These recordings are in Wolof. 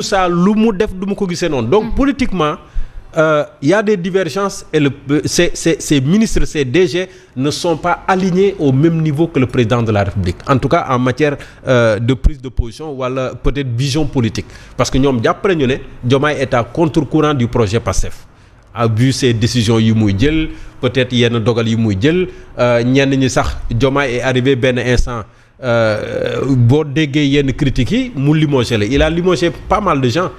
ça lu mu def du ma ko gisee noonu donc politiquement y a des divergences et ces ministres ces DG ne sont pas alignés au même niveau que le président de la République en tout cas en matière de prise de position wala peut-être vision politique parce que ñoom jàpp nañu ne Diomaye est à contre-courant du projet PASTEF a vu ces décisions yi muy jël peut-être yenn dogal yi muy jël ñenn ñi sax Diomaye est arrivé benn instant boo déggee yenn critiques yi mu limogé la il a limogé pas mal de gens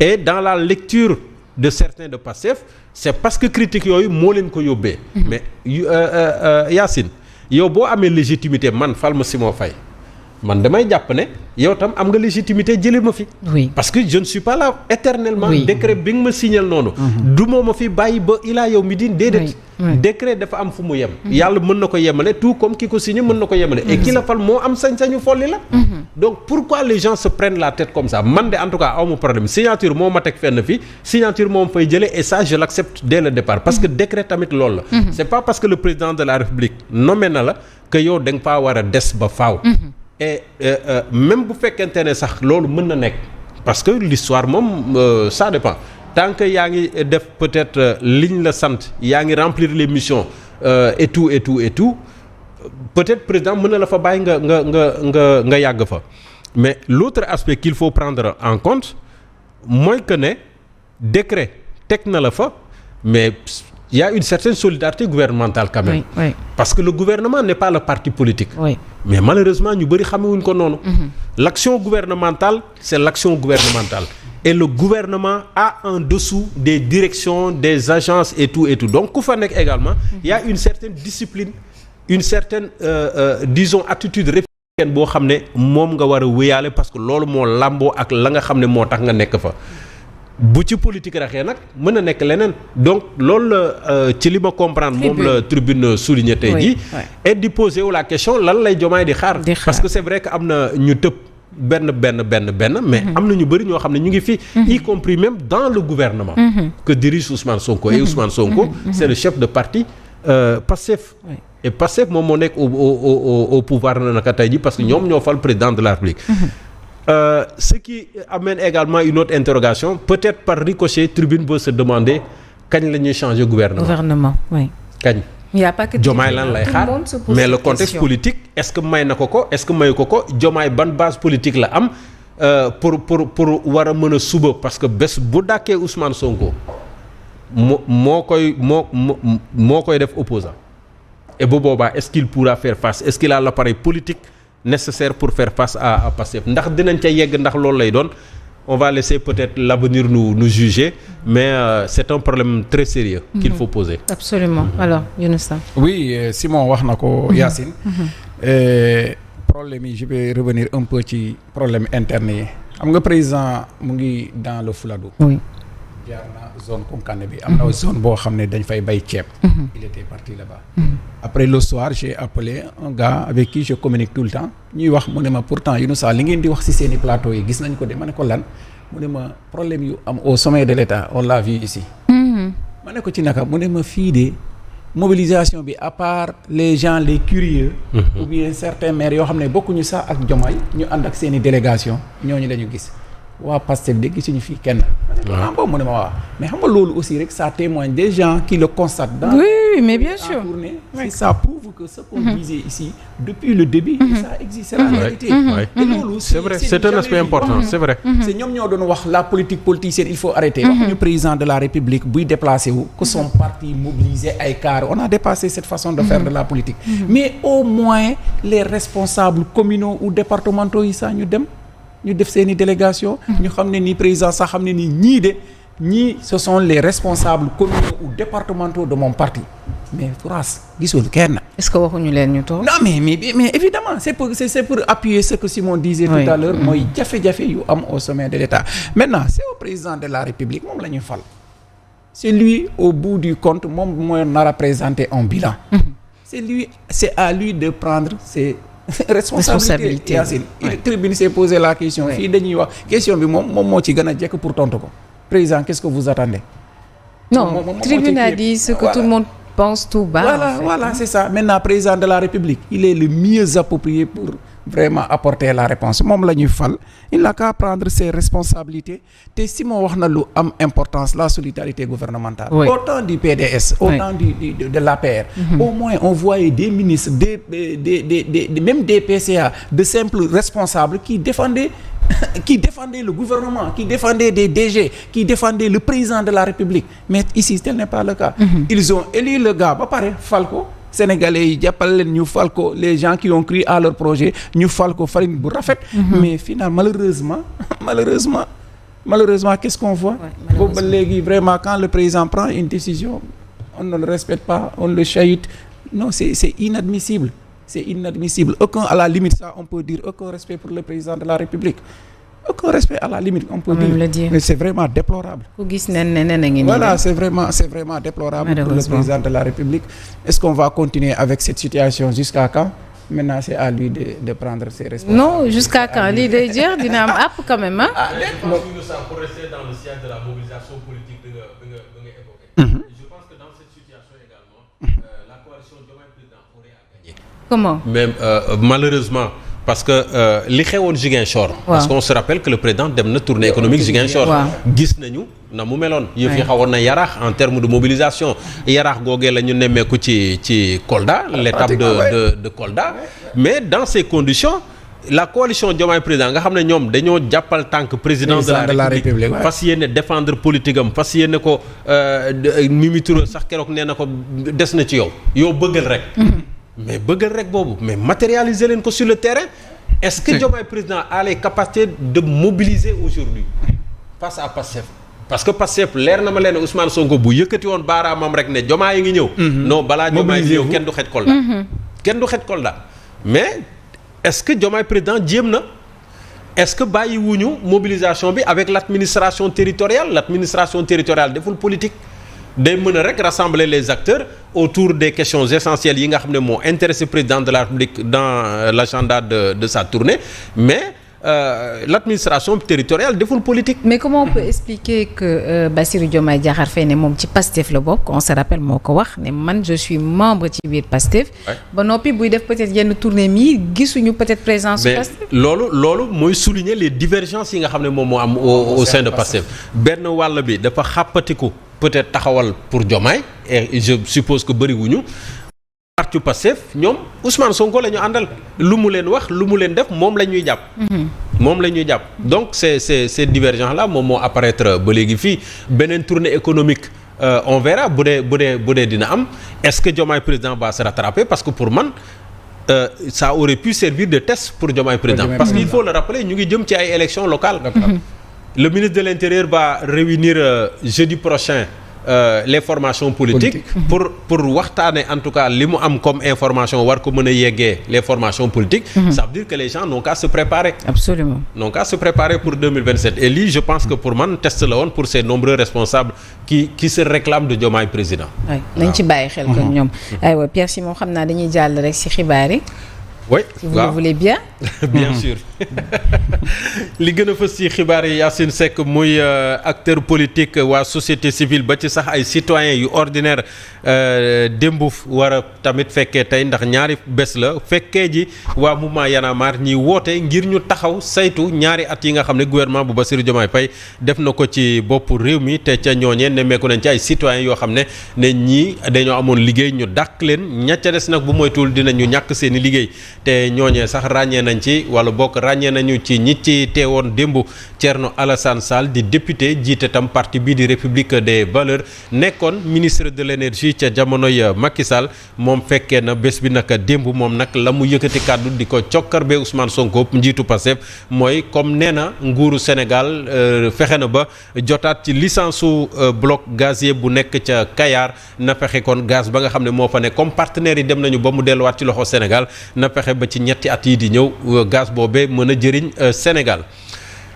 et dans la lecture de certains de Pastef c'est parce que critiques yooyu moo leen ko yóbbee mais Yacine yow boo amee légitimité man Falma Simon Faye man damay jàpp ne yow tam am nga légitimité jëlee ma fi. oui parce que je ne suis pas là éternellement. décret bi nga ma signal noonu. du moo ma fi bàyyi ba ilaa yow mi din déedéet. décret dafa am fu mu yem. yàlla mën na ko yemale tout comme ki ko signé mën na ko yemale. et ki la fal moo am sañ-sañu folli la. donc pourquoi les gens se prennent la tête comme ça man de en tout cas aw ma problème signature moo ma teg fenn fi signature moo ma fay jëlee et ça je l'accepte dès le départ parce que décret tamit loolu la. c'est pas parce que le président de la République nommé na la que yow da nga faa war a des ba faaw. et même bu fekkente ne sax loolu mën na nekk parce que l'histoire moom ça dépend tant que yaa ngi def peut-être liñ la sant yaa ngi remplir les missions et tout peut-être président mën na la fa bàyyi nga yàgg fa mais l'autre aspect qu'il faut prendre en compte mooy que ne décret teg na la fa mais il y a une certaine solidarité gouvernementale quand même. Oui. Parce que le gouvernement n'est pas le parti politique. Oui. Mais malheureusement ñu bëri xamewuñ ko noonu. L'action gouvernementale c'est l'action gouvernementale. Et le gouvernement a en dessous des directions, des agences et tout. Donc ku fa nekk également, il y a une certaine discipline, une certaine disons attitude républicaine boo xam ne moom nga war a wéyaale parce que loolu moo làmboo ak la nga xam ne moo tax nga nekk fa. bu ci politique raxee nag mën na nekk leneen donc loolu la ci li ma comprendre moom la tribune souligné tey jii et di poser wu la question lan lay Diomaye di xaar parce que c'est vrai que am na ñu tëb benn mais am na ñu bëri ñoo xam ne ñu ngi fi y compris même dans le gouvernement que dirige Ousmane Sonko et Ousmane Sonko c'est le chef de parti Pastef et Pastef moom moo nekk au pouvoir na naka tey jii parce que ñoom ñoo fal président de la République ce qui amène également une autre interrogation peut-être par ricochet tribune peut se demander kañ la ñuy changer gouvernement oui kañ il y a pas que Diomaye lan lay xaar mais le contexte politique est-ce que may na ko est-ce que mayu ko Diomaye ban base politique la am pour war a mën a suba parce que bés bu dàkkee Ousmane Sonko moo koy def opposant et bu boobaa est-ce qu'il pourra faire face est-ce qu'il a l'appareil politique nécessaire pour faire face à Pastef ndax dinañ ca yegg ndax loolu lay doon on va laisser peut-être l'avenir nous juger mais c'est un problème très sérieux qu'il faut poser. Absolument. Alors Younouss. Oui Simon wax na ko Yacine. Problème yi je vais revenir un peu ci problème interne yi xam nga président mu ngi dans le Fouladou. Oui. jaar na zone Koungheul bi am na zone boo xam ne dañ fay bay ceeb. il était parti là-bas. Après le soir j'ai appelé un gars avec qui je communique tout le temps ñuy wax mu ne ma pourtant Younouss li ngeen di wax ci seeni plateau yi gis nañ ko de ma ne ko lan mu ne ma problème yu am au sommet de l'État on l'a vu ici. ma ne ko ci naka mu ne ma fii de mobilisation bi à part les gens les curieux. ou bien certains maires yoo xam ne bokkuñu sax ak Diomaye ñu ànd ak seeni délégation ñooñu la ñu gis. waa Pastef de gisuñu fii kenn. waaw boobu mu ne ma waaw mais xam nga loolu aussi rek ça témoigne des gens qui le constatent. dans oui mais bien sûr. Oui. Ça prouve que ce qu'on disait ici depuis le début. ça existe c'est la réalité. te loolu c'est vrai c'est un aspect important c'est vrai. c'est ñoom ñoo doon wax la politique politicienne il faut arrêter. waxuñu président de la République buy déplacé wu. que son parti mobilisé ay car on a dépassé cette façon de faire de la politique. mais au moins les responsables communaux ou départementaux yi sax ñu dem. ñu def seeni délégation ñu xam ne ni président sax xam ne ni ñii ce sont les responsables communaux ou départementaux de mon parti mais France gisul kenn. Est-ce que waxuñu leen ñu toog. non mais évidemment c'est pour appuyer ce que Simon disait tout à l'heure mooy jafe-jafe yu am au sommet de l'État maintenant c'est au président de la République moom la ñuy fal c'est lui au bout du compte moom mooy nar a présenter un bilan c'est à lui de prendre ses responsabilité Yacine tribune s'est posé la question fii dañuy wax question bi moom moo ci gën a jekk pour tontu ko président qu'est-ce que vous attendez non tribune a dit ce que tout le monde pense tout bas voilà c'est ça maintenant président de la République il est le mieux approprié vraiment apporter la réponse moom la ñuy fal il n'a qu'à prendre ses responsabilités te Simon wax na lu am importance la solidarité gouvernementale. Oui. Au temps du PDS. Au temps de l'APR. Au moins on voyait des ministres même des PCA de simples responsables qui défendaient le gouvernement, qui défendaient des DG, qui défendaient le président de la République. Mais ici tel n'est pas le cas. Ils ont élu le gars ba pare fal ko. Sénégalais yi jàppal leen ñu fal ko les gens qui ont cru à leur projet ñu fal ko farine bu rafet. Mais finalement malheureusement qu'est-ce qu'on voit? Boobu ba léegi vraiment quand le président prend une décision on ne le respecte pas, on le chahute. Non, c'est inadmissible. C'est inadmissible. Aucun, à la limite, ça, on peut dire aucun respect pour le président de la République. Aucun respect à la limite, on peut dire. Mais c'est vraiment déplorable. Voilà, c'est vraiment déplorable pour le président de la République. Est-ce qu'on va continuer avec cette situation jusqu'à quand? Maintenant, c'est à lui de prendre ses responsabilités. Non, jusqu'à quand? L'idée dire dina am app quand même, hein? Pour rester dans le siège de la mobilisation politique que nga évoqué. Je pense que dans cette situation également, la coalition Diomaye Président aurait à gagner. Comment? Même malheureusement parce que li xewoon Ziguinchor. Parce qu'on se rappelle que le président dem na tournée économique Ziguinchor. Gis nañu na mu meloon. yëf yi xawoon na yaraax en termes de mobilisation. yaraax googee la ñu nemmeeku ci Kolda. l'étape de Kolda. Mais dans ces conditions. La coalition Diomaye Président nga xam ne ñoom dañoo jàppal tànk président de la République fas yéene défendre politique am fas yéene ko Mimi Touré sax keroog nee na ko des na ci yow bëggal rek. Mais bëggal rek boobu mais matérialiser leen ko sur le terrain. Est-ce que Diomaye Président a les capacités de mobiliser aujourd'hui face à Pastef? Parce que Pastef leer na ma leen Ousmane Sonko bu yëkkati woon baaraamam rek ne Diomaye yi ngi ñëw. Non balaa Diomaye yi ñëw kenn du xej Kolda. Kenn du xej Kolda mais. Est-ce que Diomaye Président jéem na est-ce que bàyyiwuñu mobilisation bi avec l'administration territoriale deful politique day mën a rek rassembler les acteurs autour des questions essentielles yi nga xam ne moo intéressé président de la République dans l'agenda de sa tournée mais l'administration territoriale deful politique. Mais comment on peut expliquer que Bassirou Diomaye Diakhar Faye ne moom ci Pastef la bokk on se rappelle moo ko wax ne man je suis membre ci biir Pastef. ba noppi buy def peut-être yenn tournée mi gisuñu peut-être présence. Pastef mais loolu mooy souligner les divergences yi nga xam ne moom moo am au sein de Pastef. benn wàll bi dafa xàppatiku peut-être taxawal pour Diomaye et je suppose que bëriwuñu. parti Pastef ñoom Ousmane Sonko la ñu àndal lu mu leen wax lu mu leen def moom la ñuy jàpp. moom la ñuy jàpp donc ces divergences là moom moo apparaître ba léegi fii beneen tournée économique on verra bu dee dina am est-ce que Diomaye Président va se rattraper parce que pour man ça aurait pu servir de test pour Diomaye Président parce qu'il faut le rappeler ñu ngi jëm ci ay élections locales. Le ministre de l'Intérieur va réunir jeudi prochain. Les formations politiques pour waxtaane en tout cas li mu am comme information war ko mën a yeggee les formations politiques ça veut dire que les gens n'ont qu'à se préparer absolument n'ont qu'à se préparer pour 2027 et lii je pense que pour man test la woon pour ces nombreux responsables qui se réclament de Diomaye président nañ ci bàyyi xel kon ñoom aywa Pierre Simon xam naa dañuy jàll rek ci xibaar yi oui si vous le voulez bien. bien sûr li gën a fës ci xibaar yi Yacine Seck muy acteur politique waa société civile ba ci sax ay citoyens yu ordinaire démb war a tamit fekkee tey ndax ñaari bés la fekkee ji waa mouvement Y'en a marre ñi woote ngir ñu taxaw saytu ñaari at yi nga xam ne gouvernement bu Bassirou Diomaye Faye def na ko ci boppu réew mi te ca ñooñee nemmeeku nañ ci ay citoyens yoo xam ne ñii dañoo amoon liggéey ñu dàq leen ña ca des nag bu moytuwul dinañu ñàkk seeni liggéey. te ñooñee sax ràññee nañ ci wala bokk ràññee nañu ci ñi ci teewoon démb Thierno Alassane Sall di député jiite tam parti bii di République des Valeurs nekkoon ministre de l'énergie ca jamonoy Macky Sall moom fekkee na bés bi nag démb moom nag la mu yëkkati kàddu di ko cokkarbe Ousmane Sonko njiitu Pastef mooy comme nee na nguuru Sénégal fexe na ba jotaat ci licence su bloc gazier bu nekk ca Kayar na fexe kon gaz ba nga xam ne moo fa ne comme partenaires yi dem nañu ba mu delluwaat ci loxo Sénégal na fexe ba ci ñetti at yi di ñëw gaz boobee mën a jëriñ Sénégal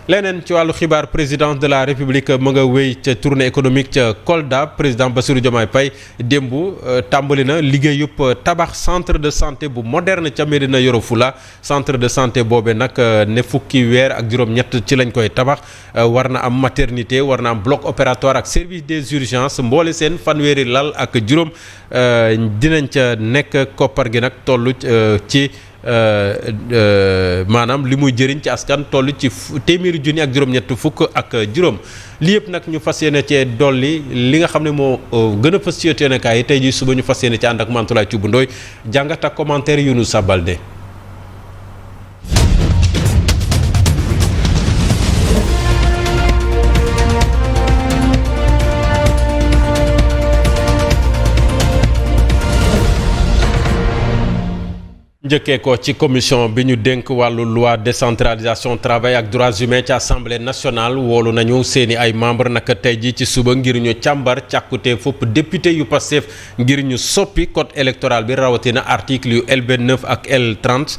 leneen ci wàllu xibaar président de la république mu nga wéy ca tournée économique ca Kolda président Bassirou Diomaye Faye démb tàmbali na liggéeyub tabax centre de santé bu moderne ca Médina Yoro Foulah centre de santé boobe nag ne fukki weer ak juróom-ñett ci lañ koy tabax war na am maternité war na am bloc opératoire ak service des urgences mboole seen fanweeri lal ak juróom dinañ ca nekk koppar gi nag toll ci maanaam li muy jëriñ ci askan toll ci téeméeri junni ak juróom-ñett fukk ak juróom li yëpp nag ñu fas yéene cee dolli li nga xam ne moo gën a fës ci yéenekaay yi tey jii suba ñu fas yéene ci ànd ak Mantoulaye Thioub Ndoye jàngat ak commentaire yu nu Sabalde. njëkkee ko ci commission bi ñu dénk wàllu loi décentralisation travail ak droits humains ci assemblée nationale woolu nañu seeni ay membre naka tey ji ci suba ngir ñu càmbar càkkutee fopp député yu Pastef ngir ñu soppi code électoral bi rawatina article yu L29 ak L30